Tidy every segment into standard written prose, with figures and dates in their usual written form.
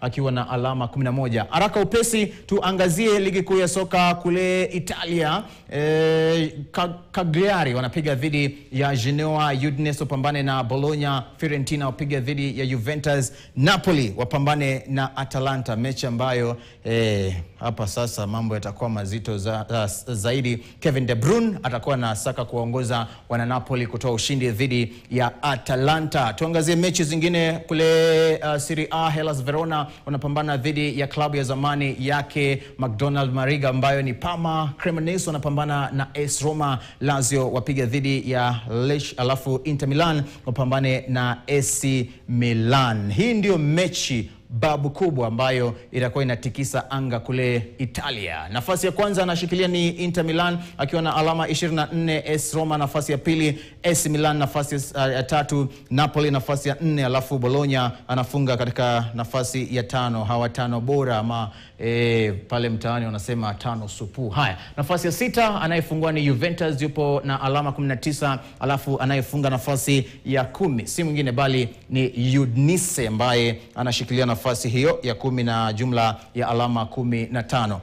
akiwa na alama 11. Haraka upesi tuangazie ligi kuu ya soka kule Italia. Cagliari wanapiga dhidi ya Genoa, Udinese wapambane na Bologna, Fiorentina wapiga dhidi ya Juventus, Napoli wapambane na Atalanta, mechi ambayo hapa sasa mambo yatakuwa mazito zaidi. Kevin De Bruyne atakuwa na saka kuongoza wana Napoli kutoa ushindi dhidi ya Atalanta. Tuangazie mechi zingine kule Serie A. Hellas Verona wanapambana dhidi ya klabu ya zamani yake McDonald Mariga ambayo ni Parma. Cremonese wanapambana na AS Roma. Lazio wapiga dhidi ya Lecce, alafu Inter Milan wapambane na AC Milan. Hii ndio mechi babu kubwa ambayo itakuwa inatikisa anga kule Italia. Nafasi ya kwanza anashikilia ni Inter Milan akiwa na alama 24, AS Roma nafasi ya pili, AC Milan nafasi ya tatu, Napoli nafasi ya 4, alafu Bologna anafunga katika nafasi ya 5. Hawa 5 bora ama pale mtaani wanasema 5 supu. Haya, nafasi ya 6 anayefungua ni Juventus, yupo na alama 19, alafu anayefunga nafasi ya 10 si mwingine bali ni Udinese ambaye anashikilia nafasi hiyo ya 10 na jumla ya alama 15.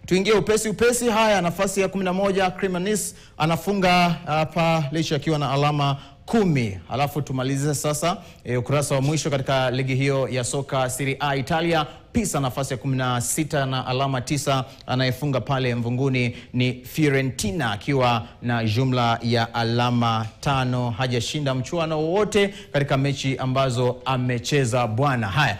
Tuingie upesi. Haya, nafasi ya 11 Cremonese anafunga hapa Lecce akiwa na alama 10. Alafu tumalize sasa ukurasa wa mwisho katika ligi hiyo ya soka Serie A Italia. Pisa nafasi ya 16 na alama 9, anayefunga pale mvunguni ni Fiorentina akiwa na jumla ya alama 5. Hajashinda mchuano wowote katika mechi ambazo amecheza bwana. Haya,